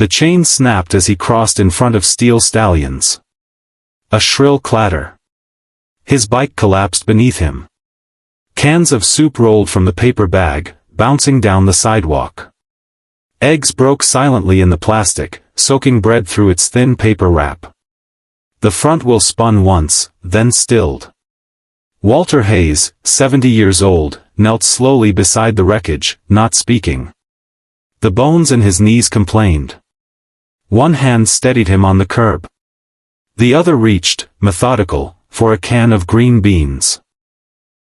The chain snapped as he crossed in front of steel stallions. A shrill clatter. His bike collapsed beneath him. Cans of soup rolled from the paper bag, bouncing down the sidewalk. Eggs broke silently in the plastic, soaking bread through its thin paper wrap. The front wheel spun once, then stilled. Walter Hayes, 70 years old, knelt slowly beside the wreckage, not speaking. The bones in his knees complained. One hand steadied him on the curb. The other reached, methodical, for a can of green beans.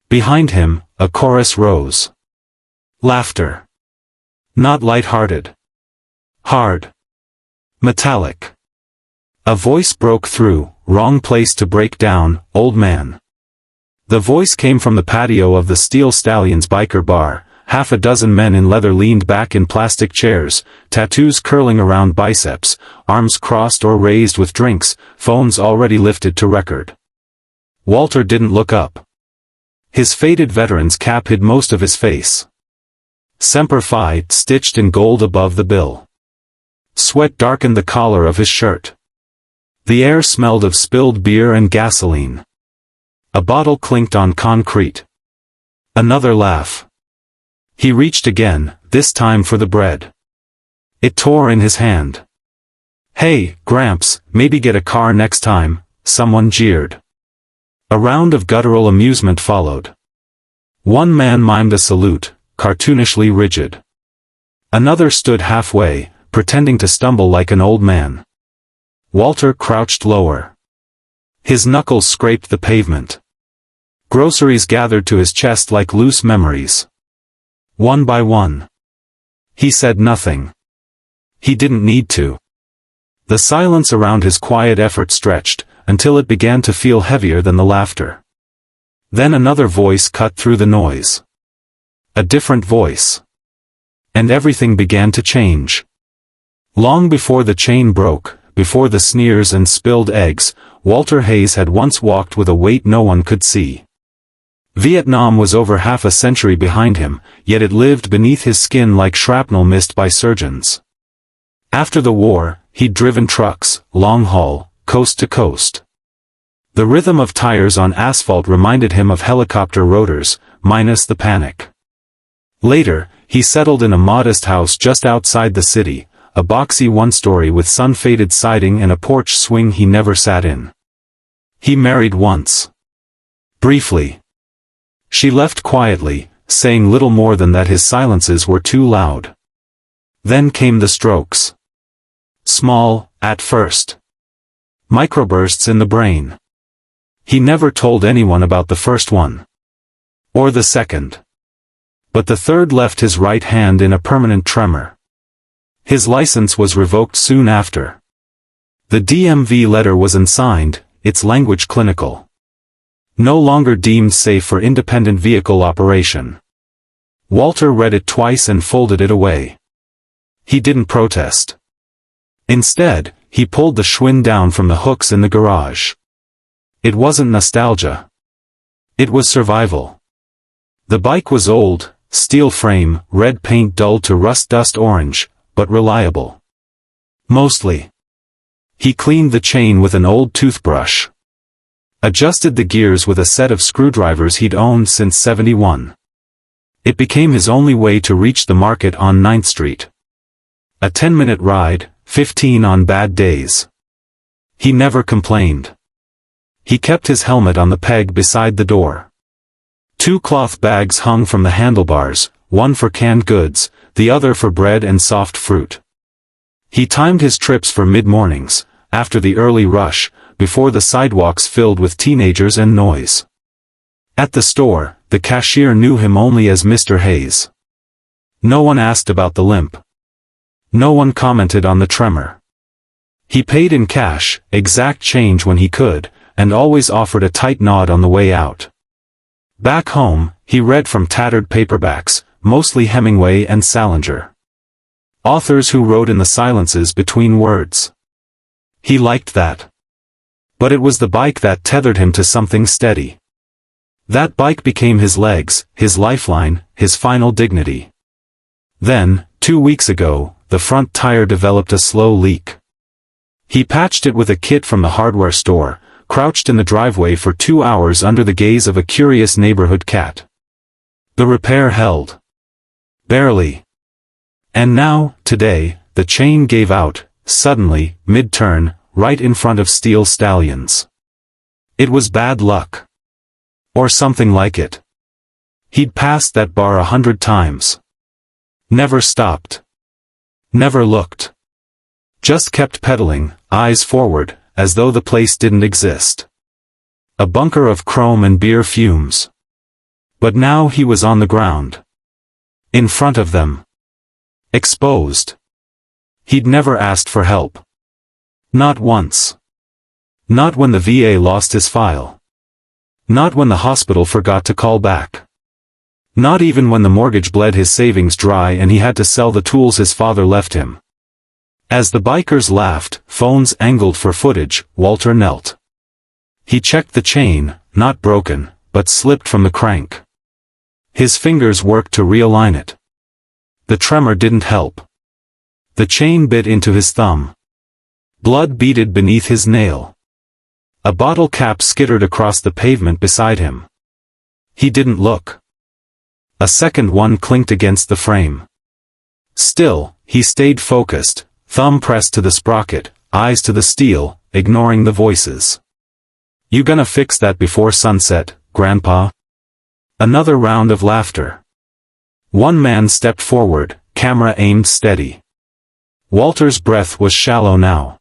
Behind him, a chorus rose. Laughter. Not light-hearted. Hard. Metallic. A voice broke through, "Wrong place to break down, old man." The voice came from the patio of the Steel Stallions biker bar. Half a dozen men in leather leaned back in plastic chairs, tattoos curling around biceps, arms crossed or raised with drinks, phones already lifted to record. Walter didn't look up. His faded veteran's cap hid most of his face. Semper Fi stitched in gold above the bill. Sweat darkened the collar of his shirt. The air smelled of spilled beer and gasoline. A bottle clinked on concrete. Another laugh. He reached again, this time for the bread. It tore in his hand. "Hey, Gramps, maybe get a car next time," someone jeered. A round of guttural amusement followed. One man mimed a salute, cartoonishly rigid. Another stood halfway, pretending to stumble like an old man. Walter crouched lower. His knuckles scraped the pavement. Groceries gathered to his chest like loose memories. One by one. He said nothing. He didn't need to. The silence around his quiet effort stretched, until it began to feel heavier than the laughter. Then another voice cut through the noise. A different voice. And everything began to change. Long before the chain broke, before the sneers and spilled eggs, Walter Hayes had once walked with a weight no one could see. Vietnam was over half a century behind him, yet it lived beneath his skin like shrapnel missed by surgeons. After the war, he'd driven trucks, long haul, coast to coast. The rhythm of tires on asphalt reminded him of helicopter rotors, minus the panic. Later, he settled in a modest house just outside the city, a boxy one-story with sun-faded siding and a porch swing he never sat in. He married once. Briefly. She left quietly, saying little more than that his silences were too loud. Then came the strokes. Small, at first. Microbursts in the brain. He never told anyone about the first one. Or the second. But the third left his right hand in a permanent tremor. His license was revoked soon after. The DMV letter was unsigned, its language clinical. No longer deemed safe for independent vehicle operation. Walter read it twice and folded it away. He didn't protest. Instead, he pulled the Schwinn down from the hooks in the garage. It wasn't nostalgia. It was survival. The bike was old, steel frame, red paint dulled to rust-dust orange, but reliable. Mostly. He cleaned the chain with an old toothbrush. Adjusted the gears with a set of screwdrivers he'd owned since '71. It became his only way to reach the market on 9th Street. A 10-minute ride, 15 on bad days. He never complained. He kept his helmet on the peg beside the door. 2 cloth bags hung from the handlebars, one for canned goods, the other for bread and soft fruit. He timed his trips for mid-mornings, after the early rush, before the sidewalks filled with teenagers and noise. At the store, the cashier knew him only as Mr. Hayes. No one asked about the limp. No one commented on the tremor. He paid in cash, exact change when he could, and always offered a tight nod on the way out. Back home, he read from tattered paperbacks, mostly Hemingway and Salinger. Authors who wrote in the silences between words. He liked that. But it was the bike that tethered him to something steady. That bike became his legs, his lifeline, his final dignity. Then, 2 weeks ago, the front tire developed a slow leak. He patched it with a kit from the hardware store, crouched in the driveway for 2 hours under the gaze of a curious neighborhood cat. The repair held. Barely. And now, today, the chain gave out, suddenly, mid-turn, right in front of Steel Stallions. It was bad luck. Or something like it. He'd passed that bar 100 times. Never stopped. Never looked. Just kept pedaling, eyes forward, as though the place didn't exist. A bunker of chrome and beer fumes. But now he was on the ground. In front of them. Exposed. He'd never asked for help. Not once. Not when the VA lost his file. Not when the hospital forgot to call back. Not even when the mortgage bled his savings dry and he had to sell the tools his father left him. As the bikers laughed, phones angled for footage, Walter knelt. He checked the chain, not broken, but slipped from the crank. His fingers worked to realign it. The tremor didn't help. The chain bit into his thumb. Blood beaded beneath his nail. A bottle cap skittered across the pavement beside him. He didn't look. A second one clinked against the frame. Still, he stayed focused, thumb pressed to the sprocket, eyes to the steel, ignoring the voices. "You gonna fix that before sunset, Grandpa?" Another round of laughter. One man stepped forward, camera aimed steady. Walter's breath was shallow now.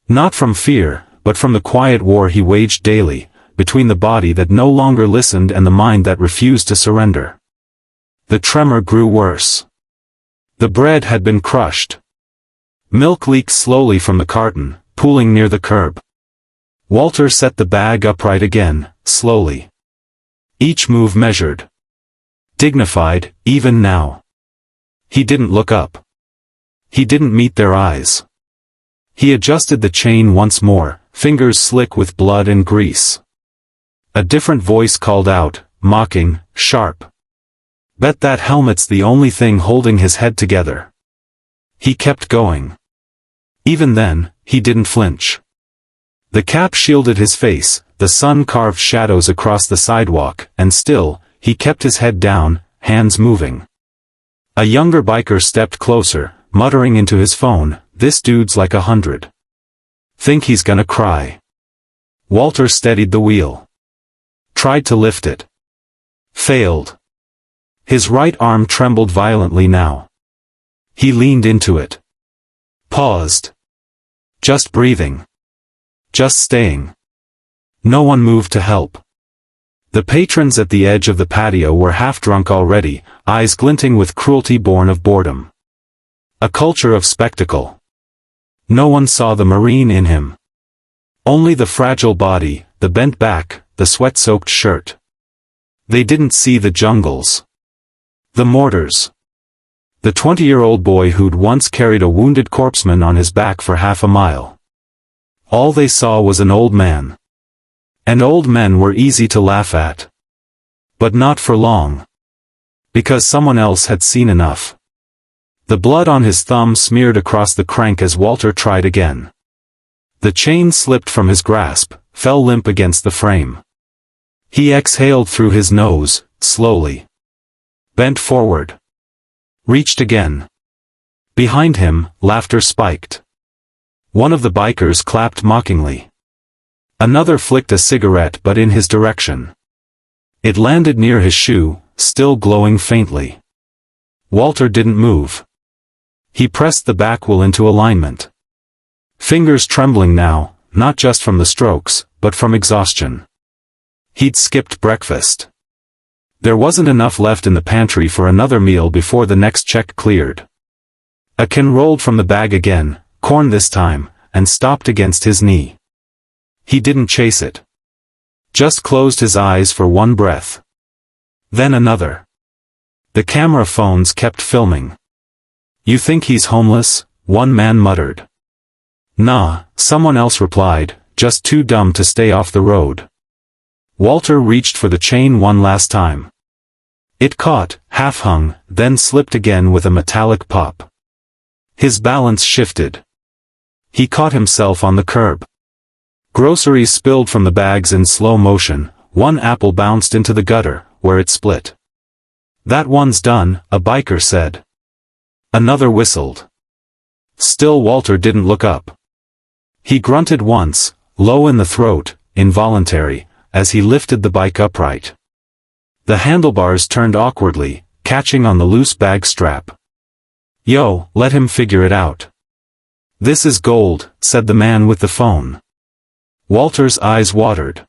Not from fear, but from the quiet war he waged daily, between the body that no longer listened and the mind that refused to surrender. The tremor grew worse. The bread had been crushed. Milk leaked slowly from the carton, pooling near the curb. Walter set the bag upright again, slowly. Each move measured. Dignified, even now. He didn't look up. He didn't meet their eyes. He adjusted the chain once more, fingers slick with blood and grease. A different voice called out, mocking, sharp. "Bet that helmet's the only thing holding his head together." He kept going. Even then, he didn't flinch. The cap shielded his face, the sun carved shadows across the sidewalk, and still, he kept his head down, hands moving. A younger biker stepped closer, muttering into his phone, "This dude's like 100. Think he's gonna cry." Walter steadied the wheel. Tried to lift it. Failed. His right arm trembled violently now. He leaned into it. Paused. Just breathing. Just staying. No one moved to help. The patrons at the edge of the patio were half drunk already, eyes glinting with cruelty born of boredom. A culture of spectacle. No one saw the Marine in him. Only the fragile body, the bent back, the sweat-soaked shirt. They didn't see the jungles. The mortars. The 20-year-old boy who'd once carried a wounded corpseman on his back for half a mile. All they saw was an old man. And old men were easy to laugh at. But not for long. Because someone else had seen enough. The blood on his thumb smeared across the crank as Walter tried again. The chain slipped from his grasp, fell limp against the frame. He exhaled through his nose, slowly. Bent forward. Reached again. Behind him, laughter spiked. One of the bikers clapped mockingly. Another flicked a cigarette but in his direction. It landed near his shoe, still glowing faintly. Walter didn't move. He pressed the back wheel into alignment. Fingers trembling now, not just from the strokes, but from exhaustion. He'd skipped breakfast. There wasn't enough left in the pantry for another meal before the next check cleared. A can rolled from the bag again, corn this time, and stopped against his knee. He didn't chase it. Just closed his eyes for one breath. Then another. The camera phones kept filming. "You think he's homeless?" one man muttered. "Nah," someone else replied, "just too dumb to stay off the road." Walter reached for the chain one last time. It caught, half hung, then slipped again with a metallic pop. His balance shifted. He caught himself on the curb. Groceries spilled from the bags in slow motion, one apple bounced into the gutter, where it split. "That one's done," a biker said. Another whistled. Still Walter didn't look up. He grunted once, low in the throat, involuntary, as he lifted the bike upright. The handlebars turned awkwardly, catching on the loose bag strap. "Yo, let him figure it out." "This is gold," said the man with the phone. Walter's eyes watered.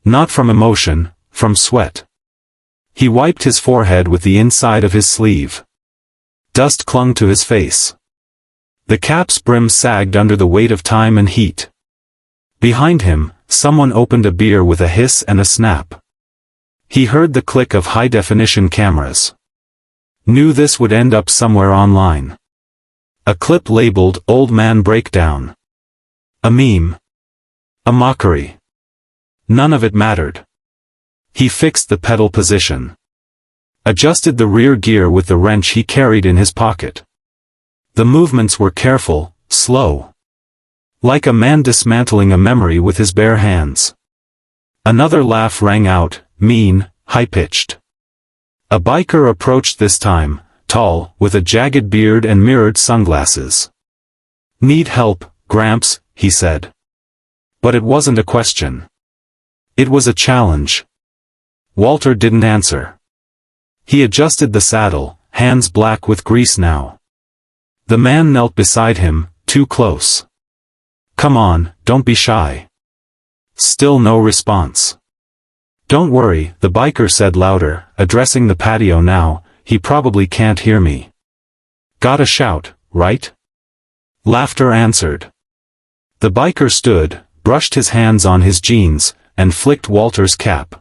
Not from emotion, from sweat. He wiped his forehead with the inside of his sleeve. Dust clung to his face. The cap's brim sagged under the weight of time and heat. Behind him, someone opened a beer with a hiss and a snap. He heard the click of high-definition cameras. Knew this would end up somewhere online. A clip labeled "Old Man Breakdown." A meme. A mockery. None of it mattered. He fixed the pedal position. Adjusted the rear gear with the wrench he carried in his pocket. The movements were careful, slow. Like a man dismantling a memory with his bare hands. Another laugh rang out, mean, high-pitched. A biker approached this time, tall, with a jagged beard and mirrored sunglasses. "Need help, Gramps," he said. But it wasn't a question. It was a challenge. Walter didn't answer. He adjusted the saddle, hands black with grease now. The man knelt beside him, too close. "Come on, don't be shy." Still no response. "Don't worry," the biker said louder, addressing the patio now, "he probably can't hear me." "Gotta shout, right?" Laughter answered. The biker stood, brushed his hands on his jeans, and flicked Walter's cap.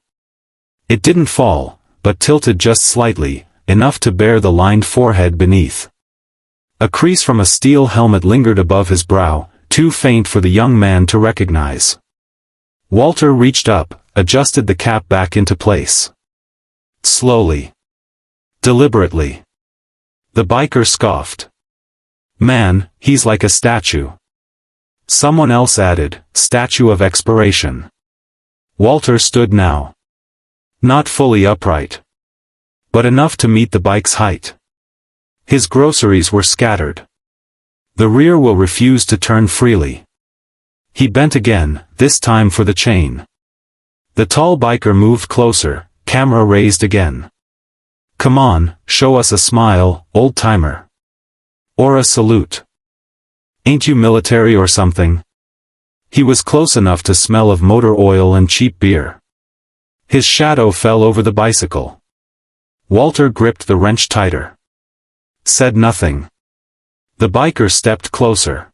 It didn't fall, but tilted just slightly, enough to bare the lined forehead beneath. A crease from a steel helmet lingered above his brow, too faint for the young man to recognize. Walter reached up, adjusted the cap back into place. Slowly. Deliberately. The biker scoffed. "Man, he's like a statue." Someone else added, "Statue of expiration." Walter stood now. Not fully upright. But enough to meet the bike's height. His groceries were scattered. The rear wheel refused to turn freely. He bent again, this time for the chain. The tall biker moved closer, camera raised again. "Come on, show us a smile, old-timer. Or a salute. Ain't you military or something?" He was close enough to smell of motor oil and cheap beer. His shadow fell over the bicycle. Walter gripped the wrench tighter. Said nothing. The biker stepped closer.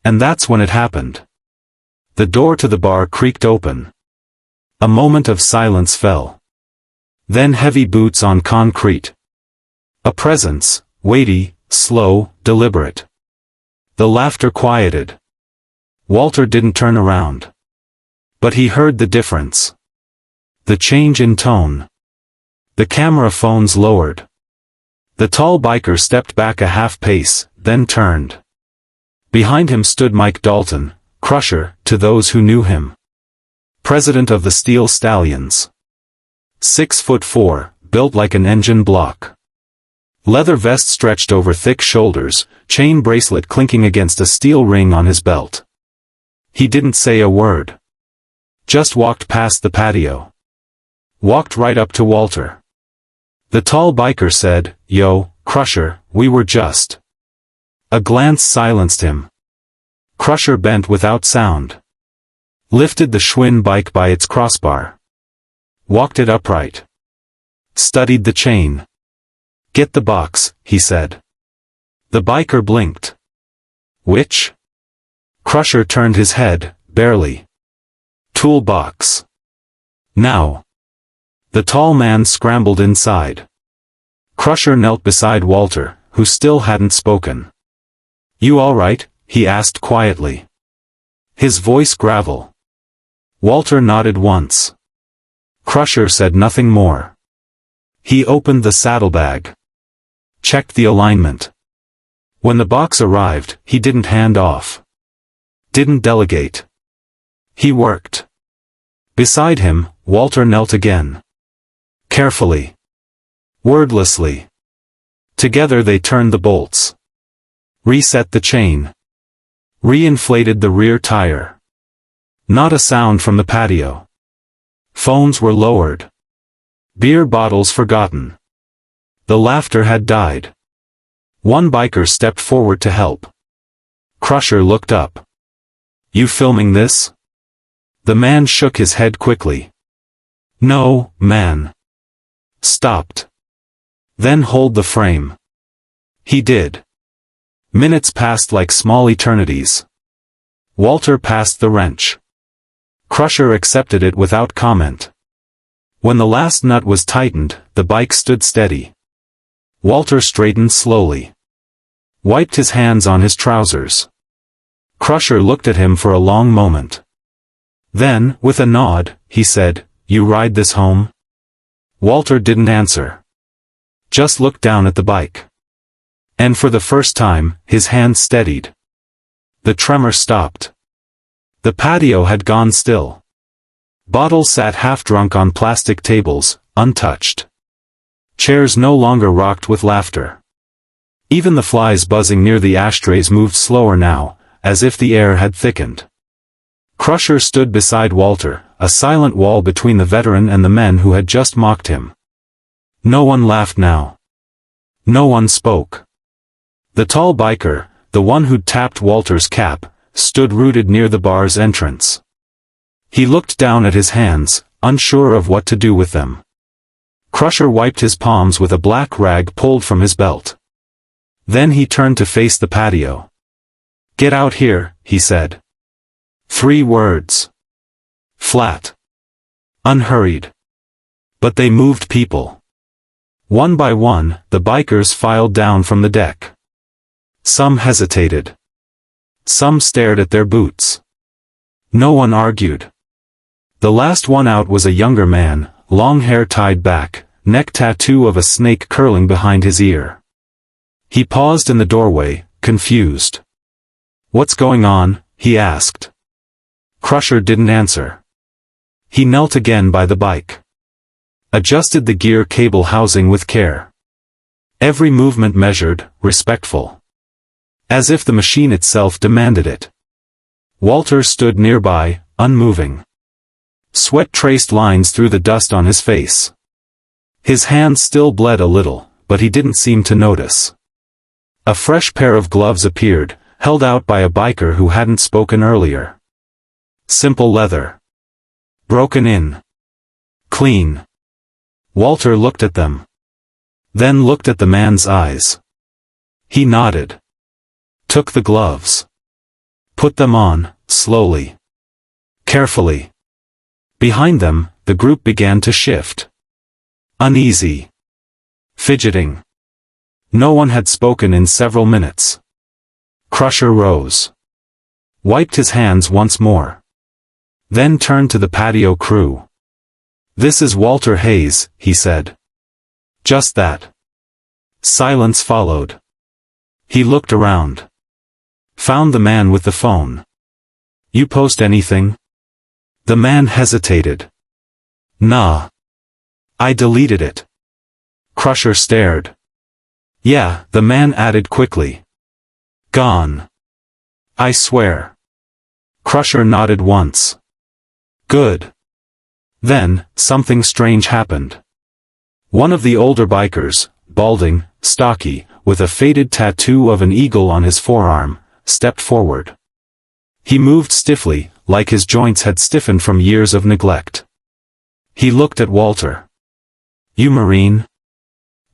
And that's when it happened. The door to the bar creaked open. A moment of silence fell. Then heavy boots on concrete. A presence, weighty, slow, deliberate. The laughter quieted. Walter didn't turn around. But he heard the difference. The change in tone. The camera phones lowered. The tall biker stepped back a half pace, then turned. Behind him stood Mike Dalton, Crusher, to those who knew him. President of the Steel Stallions. 6'4", built like an engine block. Leather vest stretched over thick shoulders, chain bracelet clinking against a steel ring on his belt. He didn't say a word. Just walked past the patio. Walked right up to Walter. The tall biker said, "Yo, Crusher, we were just." A glance silenced him. Crusher bent without sound. Lifted the Schwinn bike by its crossbar. Walked it upright. Studied the chain. "Get the box," he said. The biker blinked. "Which?" Crusher turned his head, barely. "Toolbox." "Now." The tall man scrambled inside. Crusher knelt beside Walter, who still hadn't spoken. "You all right?" he asked quietly. His voice gravel. Walter nodded once. Crusher said nothing more. He opened the saddlebag. Checked the alignment. When the box arrived, he didn't hand off. Didn't delegate. He worked. Beside him, Walter knelt again. Carefully. Wordlessly. Together they turned the bolts. Reset the chain. Reinflated the rear tire. Not a sound from the patio. Phones were lowered. Beer bottles forgotten. The laughter had died. One biker stepped forward to help. Crusher looked up. "You filming this?" The man shook his head quickly. "No, man." Stopped. "Then hold the frame." He did. Minutes passed like small eternities. Walter passed the wrench. Crusher accepted it without comment. When the last nut was tightened, the bike stood steady. Walter straightened slowly. Wiped his hands on his trousers. Crusher looked at him for a long moment. Then, with a nod, he said, "You ride this home?" Walter didn't answer. Just looked down at the bike. And for the first time, his hand steadied. The tremor stopped. The patio had gone still. Bottles sat half-drunk on plastic tables, untouched. Chairs no longer rocked with laughter. Even the flies buzzing near the ashtrays moved slower now, as if the air had thickened. Crusher stood beside Walter, a silent wall between the veteran and the men who had just mocked him. No one laughed now. No one spoke. The tall biker, the one who'd tapped Walter's cap, stood rooted near the bar's entrance. He looked down at his hands, unsure of what to do with them. Crusher wiped his palms with a black rag pulled from his belt. Then he turned to face the patio. "Get out here," he said. 3 words. Flat. Unhurried. But they moved people. One by one, the bikers filed down from the deck. Some hesitated. Some stared at their boots. No one argued. The last one out was a younger man, long hair tied back, neck tattoo of a snake curling behind his ear. He paused in the doorway, confused. "What's going on?" he asked. Crusher didn't answer. He knelt again by the bike. Adjusted the gear cable housing with care. Every movement measured, respectful. As if the machine itself demanded it. Walter stood nearby, unmoving. Sweat traced lines through the dust on his face. His hands still bled a little, but he didn't seem to notice. A fresh pair of gloves appeared, held out by a biker who hadn't spoken earlier. Simple leather. Broken in. Clean. Walter looked at them. Then looked at the man's eyes. He nodded. Took the gloves. Put them on, slowly. Carefully. Behind them, the group began to shift. Uneasy. Fidgeting. No one had spoken in several minutes. Crusher rose. Wiped his hands once more. Then turned to the patio crew. "This is Walter Hayes," he said. Just that. Silence followed. He looked around. Found the man with the phone. "You post anything?" The man hesitated. "Nah. I deleted it." Crusher stared. "Yeah," the man added quickly. "Gone. I swear." Crusher nodded once. "Good." Then, something strange happened. One of the older bikers, balding, stocky, with a faded tattoo of an eagle on his forearm, stepped forward. He moved stiffly, like his joints had stiffened from years of neglect. He looked at Walter. "You Marine?"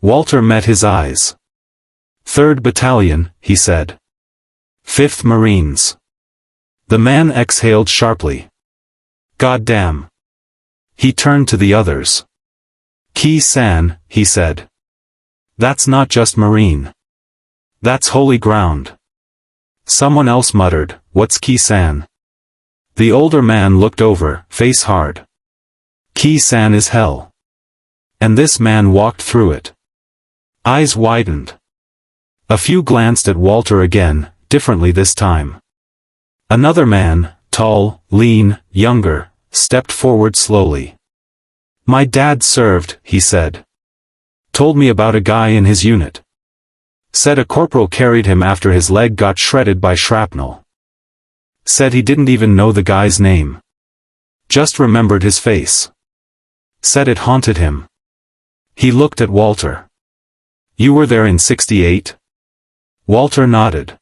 Walter met his eyes. "3rd Battalion," he said. "5th Marines." The man exhaled sharply. "Goddamn." He turned to the others. "Ki-san," he said. "That's not just Marine. That's holy ground." Someone else muttered, "What's Ki-san?" The older man looked over, face hard. "Ki-san is hell. And this man walked through it." Eyes widened. A few glanced at Walter again, differently this time. Another man, tall, lean, younger, stepped forward slowly. "My dad served," he said. "Told me about a guy in his unit. Said a corporal carried him after his leg got shredded by shrapnel. Said he didn't even know the guy's name. Just remembered his face. Said it haunted him." He looked at Walter. "You were there in '68? Walter nodded.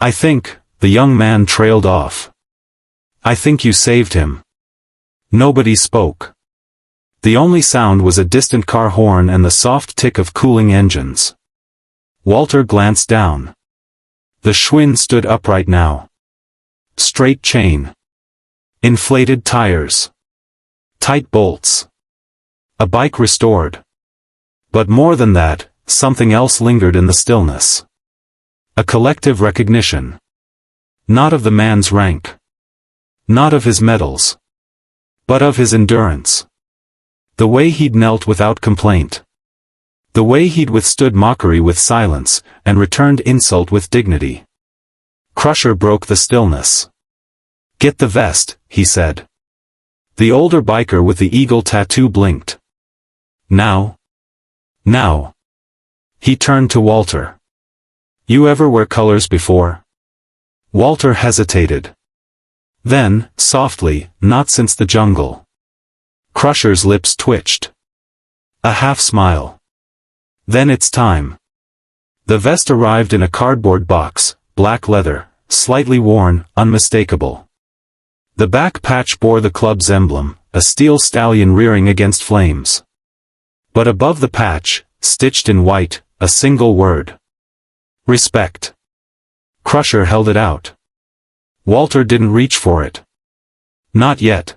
"I think," the young man trailed off. "I think you saved him." Nobody spoke. The only sound was a distant car horn and the soft tick of cooling engines. Walter glanced down. The Schwinn stood upright now. Straight chain. Inflated tires. Tight bolts. A bike restored. But more than that, something else lingered in the stillness. A collective recognition. Not of the man's rank. Not of his medals. But of his endurance. The way he'd knelt without complaint. The way he'd withstood mockery with silence, and returned insult with dignity. Crusher broke the stillness. "Get the vest," he said. The older biker with the eagle tattoo blinked. "Now? Now?" He turned to Walter. "You ever wear colors before?" Walter hesitated. Then, softly, "Not since the jungle." Crusher's lips twitched. A half smile. "Then it's time." The vest arrived in a cardboard box, black leather, slightly worn, unmistakable. The back patch bore the club's emblem, a steel stallion rearing against flames. But above the patch, stitched in white, a single word. "Respect." Crusher held it out. Walter didn't reach for it. Not yet.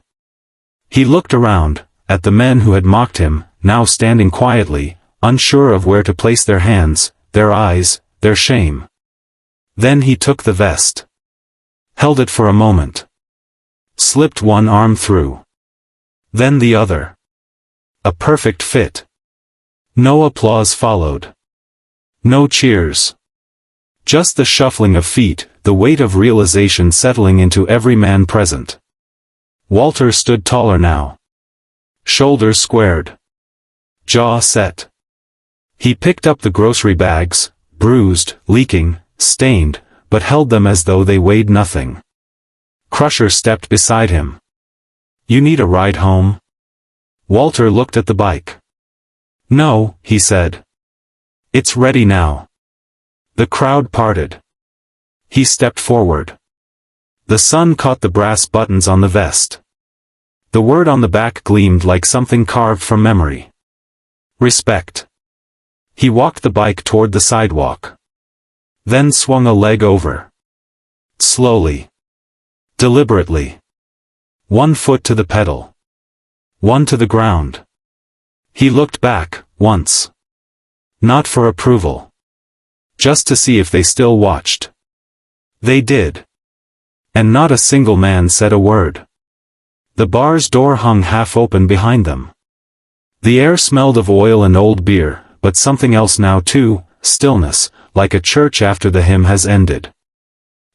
He looked around, at the men who had mocked him, now standing quietly, unsure of where to place their hands, their eyes, their shame. Then he took the vest. Held it for a moment. Slipped one arm through. Then the other. A perfect fit. No applause followed. No cheers. Just the shuffling of feet, the weight of realization settling into every man present. Walter stood taller now. Shoulders squared. Jaw set. He picked up the grocery bags, bruised, leaking, stained, but held them as though they weighed nothing. Crusher stepped beside him. "You need a ride home?" Walter looked at the bike. "No," he said. "It's ready now." The crowd parted. He stepped forward. The sun caught the brass buttons on the vest. The word on the back gleamed like something carved from memory. Respect. He walked the bike toward the sidewalk. Then swung a leg over. Slowly. Deliberately. One foot to the pedal. One to the ground. He looked back, once. Not for approval. Just to see if they still watched. They did. And not a single man said a word. The bar's door hung half open behind them. The air smelled of oil and old beer, but something else now too, stillness, like a church after the hymn has ended.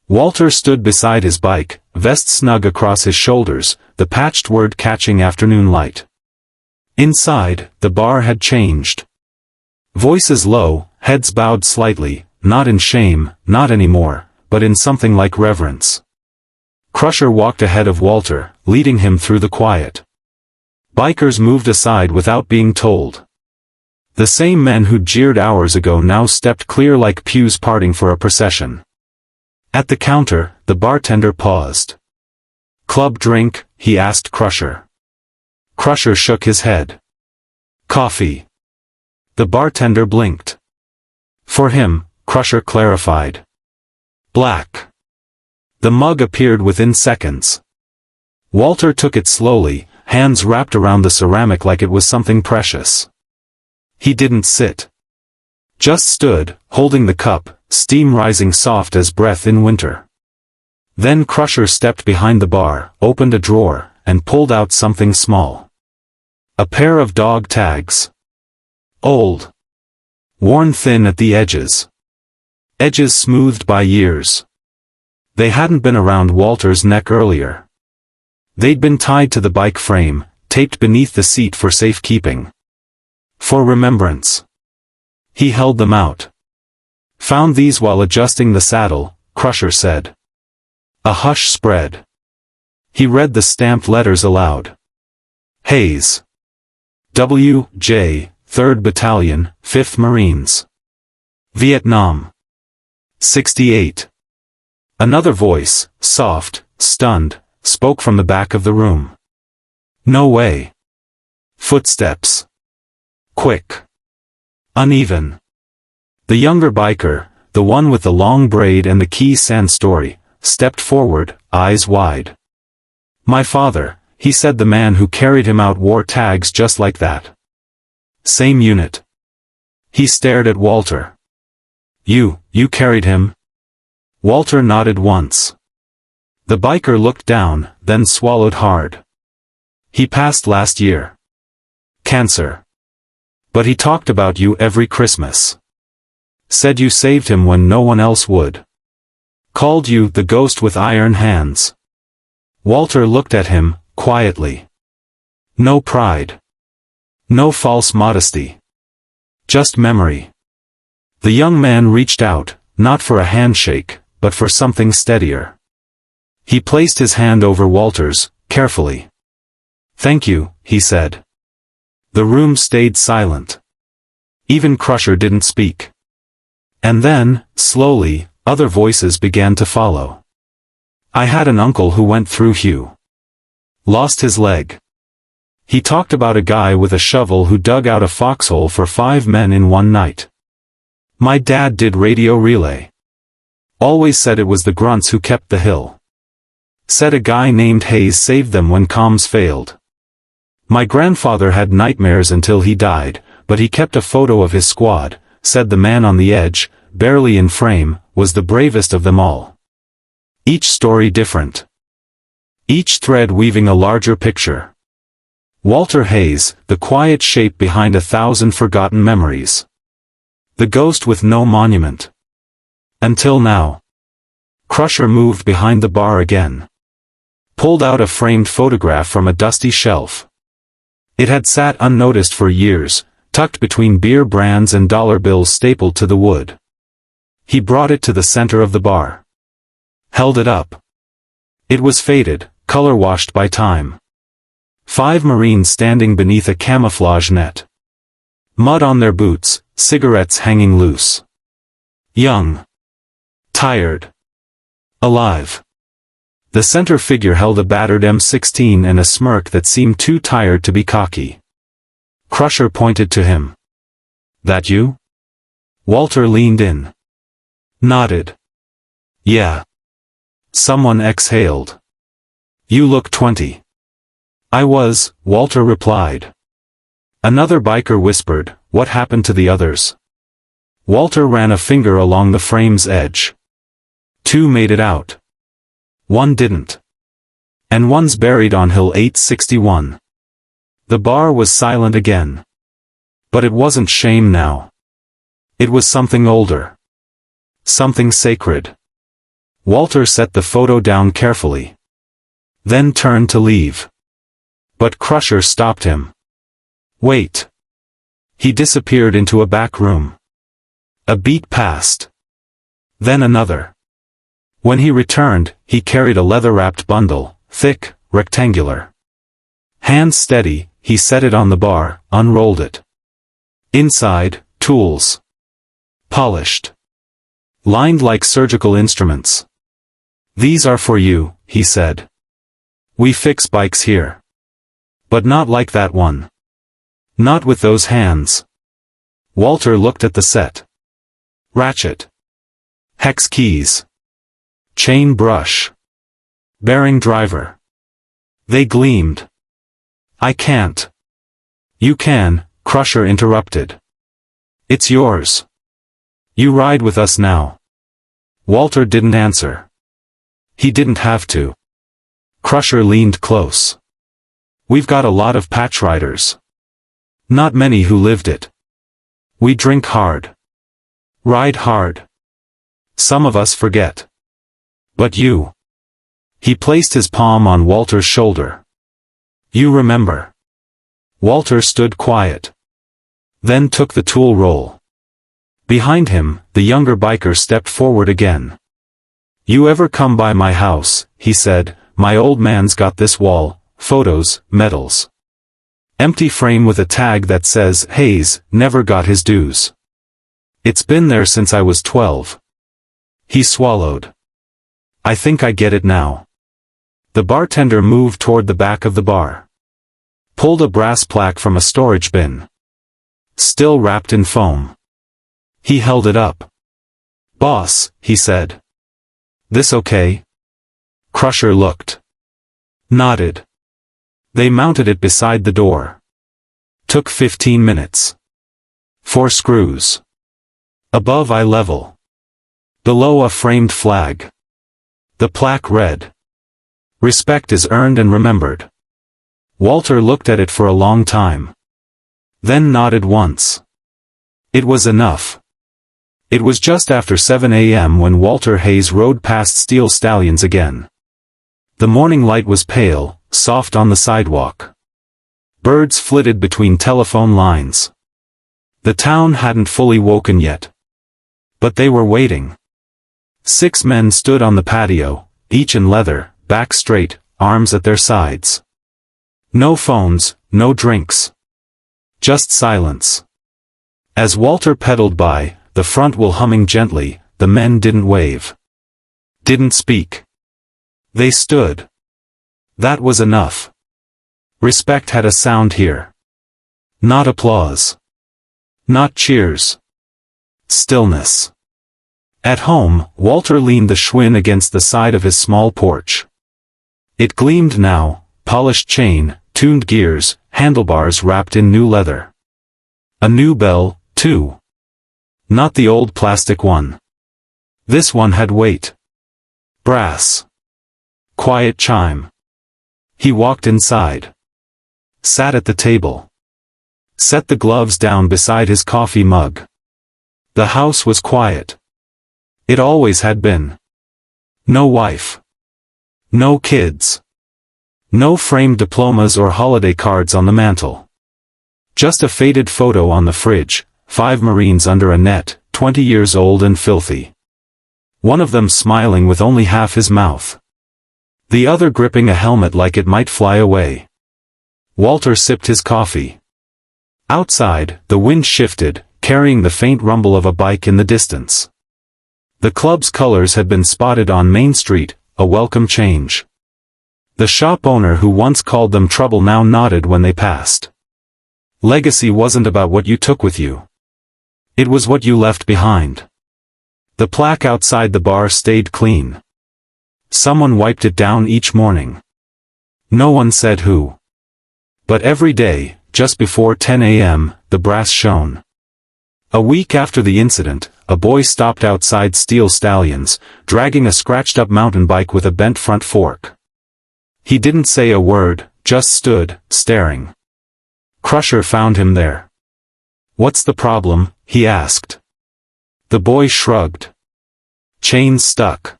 Walter stood beside his bike, vest snug across his shoulders, the patched word catching afternoon light. Inside, the bar had changed. Voices low, heads bowed slightly, not in shame, not anymore, but in something like reverence. Crusher walked ahead of Walter, leading him through the quiet. Bikers moved aside without being told. The same men who'd jeered hours ago now stepped clear like pews parting for a procession. At the counter, the bartender paused. "Club drink?" he asked Crusher. Crusher shook his head. "Coffee." The bartender blinked. "For him," Crusher clarified. "Black." The mug appeared within seconds. Walter took it slowly, hands wrapped around the ceramic like it was something precious. He didn't sit. Just stood, holding the cup, steam rising soft as breath in winter. Then Crusher stepped behind the bar, opened a drawer, and pulled out something small. A pair of dog tags. Old. Worn thin at the edges. edges smoothed by years. They hadn't been around Walter's neck earlier. They'd been tied to the bike frame, taped beneath the seat for safekeeping. For remembrance. He held them out. Found these while adjusting the saddle, Crusher said. A hush spread. He read the stamped letters aloud. Hayes. W.J., 3rd Battalion, 5th Marines. Vietnam. 68. Another voice, soft, stunned, spoke from the back of the room. No way. Footsteps. Quick. Uneven. The younger biker, the one with the long braid and the key sand story, stepped forward, eyes wide. My father, he said. The man who carried him out wore tags just like that. Same unit. He stared at Walter. You carried him? Walter nodded once. The biker looked down, then swallowed hard. He passed last year. Cancer. But he talked about you every Christmas. Said you saved him when no one else would. Called you the ghost with iron hands. Walter looked at him, quietly. No pride. No false modesty. Just memory. The young man reached out, not for a handshake, but for something steadier. He placed his hand over Walter's, carefully. Thank you, he said. The room stayed silent. Even Crusher didn't speak. And then, slowly, other voices began to follow. I had an uncle who went through Hugh. Lost his leg. He talked about a guy with a shovel who dug out a foxhole for 5 men in one night. My dad did radio relay. Always said it was the grunts who kept the hill. Said a guy named Hayes saved them when comms failed. My grandfather had nightmares until he died, but he kept a photo of his squad, said the man on the edge, barely in frame, was the bravest of them all. Each story different. Each thread weaving a larger picture. Walter Hayes, the quiet shape behind 1,000 forgotten memories. The ghost with no monument. Until now. Crusher moved behind the bar again. Pulled out a framed photograph from a dusty shelf. It had sat unnoticed for years, tucked between beer brands and dollar bills stapled to the wood. He brought it to the center of the bar. Held it up. It was faded, color-washed by time. 5 Marines standing beneath a camouflage net. Mud on their boots, cigarettes hanging loose. Young. Tired. Alive. The center figure held a battered M16 and a smirk that seemed too tired to be cocky. Crusher pointed to him. That you? Walter leaned in. Nodded. Yeah. Someone exhaled. You look 20. I was, Walter replied. Another biker whispered, what happened to the others? Walter ran a finger along the frame's edge. 2 made it out. 1 didn't. And 1's buried on Hill 861. The bar was silent again. But it wasn't shame now. It was something older. Something sacred. Walter set the photo down carefully. Then turned to leave. But Crusher stopped him. Wait. He disappeared into a back room. A beat passed. Then another. When he returned, he carried a leather-wrapped bundle, thick, rectangular. Hands steady, he set it on the bar, unrolled it. Inside, tools. Polished. Lined like surgical instruments. These are for you, he said. We fix bikes here. But not like that one. Not with those hands. Walter looked at the set. Ratchet. Hex keys. Chain brush. Bearing driver. They gleamed. I can't. You can, Crusher interrupted. It's yours. You ride with us now. Walter didn't answer. He didn't have to. Crusher leaned close. We've got a lot of patch riders. Not many who lived it. We drink hard. Ride hard. Some of us forget. But you. He placed his palm on Walter's shoulder. You remember. Walter stood quiet. Then took the tool roll. Behind him, the younger biker stepped forward again. You ever come by my house, he said, my old man's got this wall, photos, medals. Empty frame with a tag that says, Hayes, never got his dues. It's been there since I was 12. He swallowed. I think I get it now. The bartender moved toward the back of the bar. Pulled a brass plaque from a storage bin. Still wrapped in foam. He held it up. Boss, he said. This okay? Crusher looked. Nodded. They mounted it beside the door. Took 15 minutes. 4 screws. Above eye level. Below a framed flag. The plaque read. Respect is earned and remembered. Walter looked at it for a long time. Then nodded once. It was enough. It was just after 7 a.m. when Walter Hayes rode past Steel Stallions again. The morning light was pale, soft on the sidewalk. Birds flitted between telephone lines. The town hadn't fully woken yet. But they were waiting. 6 men stood on the patio, each in leather, back straight, arms at their sides. No phones, no drinks. Just silence. As Walter pedaled by, the front wheel humming gently, the men didn't wave. Didn't speak. They stood. That was enough. Respect had a sound here. Not applause. Not cheers. Stillness. At home, Walter leaned the Schwinn against the side of his small porch. It gleamed now, polished chain, tuned gears, handlebars wrapped in new leather. A new bell, too. Not the old plastic one. This one had weight. Brass. Quiet chime. He walked inside. Sat at the table. Set the gloves down beside his coffee mug. The house was quiet. It always had been. No wife. No kids. No framed diplomas or holiday cards on the mantel. Just a faded photo on the fridge, 5 Marines under a net, 20 years old and filthy. One of them smiling with only half his mouth. The other gripping a helmet like it might fly away. Walter sipped his coffee. Outside, the wind shifted, carrying the faint rumble of a bike in the distance. The club's colors had been spotted on Main Street, a welcome change. The shop owner who once called them trouble now nodded when they passed. Legacy wasn't about what you took with you. It was what you left behind. The plaque outside the bar stayed clean. Someone wiped it down each morning. No one said who. But every day, just before 10 a.m., the brass shone. A week after the incident, a boy stopped outside Steel Stallions, dragging a scratched-up mountain bike with a bent front fork. He didn't say a word, just stood, staring. Crusher found him there. "What's the problem?" he asked. The boy shrugged. "Chains stuck."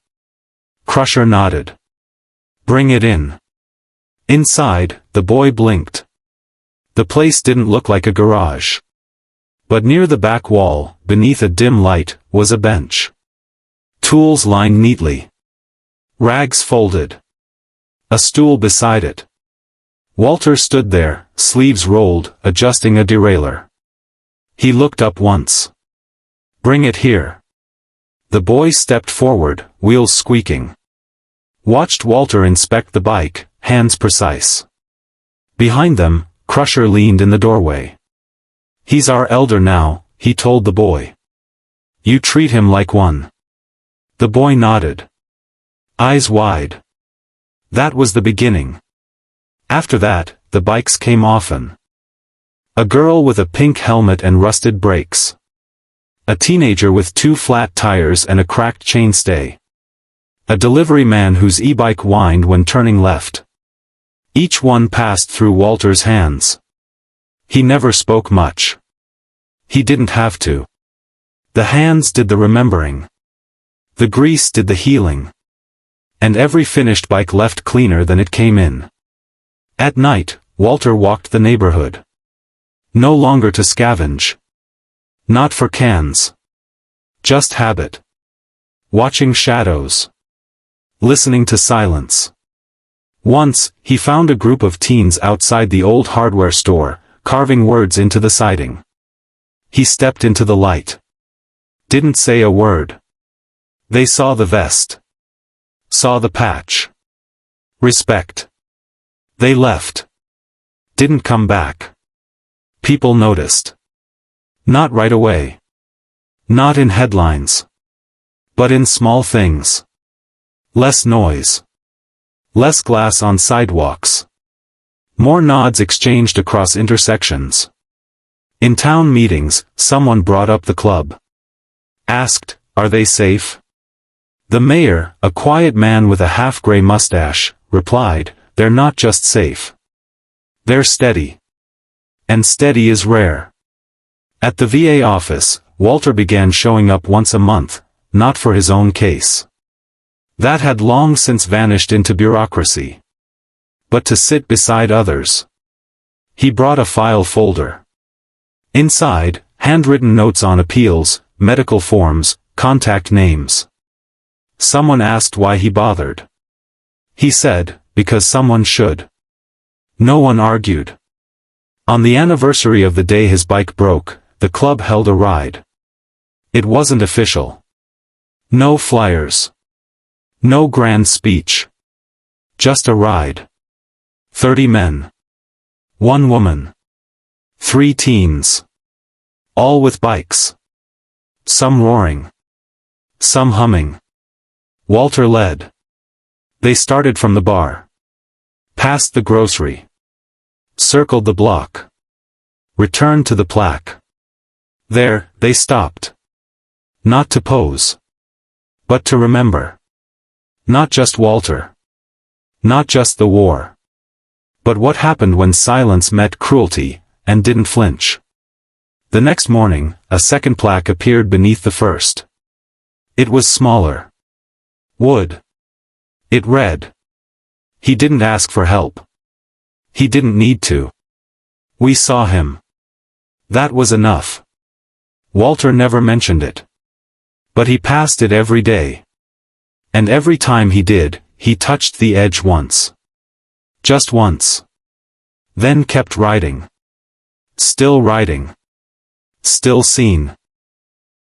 Crusher nodded. "Bring it in." Inside, the boy blinked. The place didn't look like a garage. But near the back wall, beneath a dim light, was a bench. Tools lined neatly. Rags folded. A stool beside it. Walter stood there, sleeves rolled, adjusting a derailleur. He looked up once. "Bring it here." The boy stepped forward, wheels squeaking. Watched Walter inspect the bike, hands precise. Behind them, Crusher leaned in the doorway. "He's our elder now," he told the boy. "You treat him like one." The boy nodded. Eyes wide. That was the beginning. After that, the bikes came often. A girl with a pink helmet and rusted brakes. A teenager with 2 flat tires and a cracked chainstay. A delivery man whose e-bike whined when turning left. Each one passed through Walter's hands. He never spoke much. He didn't have to. The hands did the remembering. The grease did the healing. And every finished bike left cleaner than it came in. At night, Walter walked the neighborhood. No longer to scavenge. Not for cans. Just habit. Watching shadows. Listening to silence. Once, he found a group of teens outside the old hardware store, carving words into the siding. He stepped into the light. Didn't say a word. They saw the vest. Saw the patch. Respect. They left. Didn't come back. People noticed. Not right away. Not in headlines. But in small things. Less noise. Less glass on sidewalks. More nods exchanged across intersections. In town meetings, someone brought up the club. Asked, "Are they safe?" The mayor, a quiet man with a half-gray mustache, replied, "They're not just safe. They're steady. And steady is rare." At the VA office, Walter began showing up once a month, not for his own case. That had long since vanished into bureaucracy. But to sit beside others. He brought a file folder. Inside, handwritten notes on appeals, medical forms, contact names. Someone asked why he bothered. He said, because someone should. No one argued. On the anniversary of the day his bike broke, the club held a ride. It wasn't official. No flyers. No grand speech. Just a ride. 30 men. 1 woman. 3 teens. All with bikes. Some roaring. Some humming. Walter led. They started from the bar. Passed the grocery. Circled the block. Returned to the plaque. There, they stopped. Not to pose. But to remember. Not just Walter. Not just the war. But what happened when silence met cruelty, and didn't flinch. The next morning, a second plaque appeared beneath the first. It was smaller. Wood. It read. He didn't ask for help. He didn't need to. We saw him. That was enough. Walter never mentioned it. But he passed it every day. And every time he did, he touched the edge once. Just once. Then kept riding. Still riding. Still seen.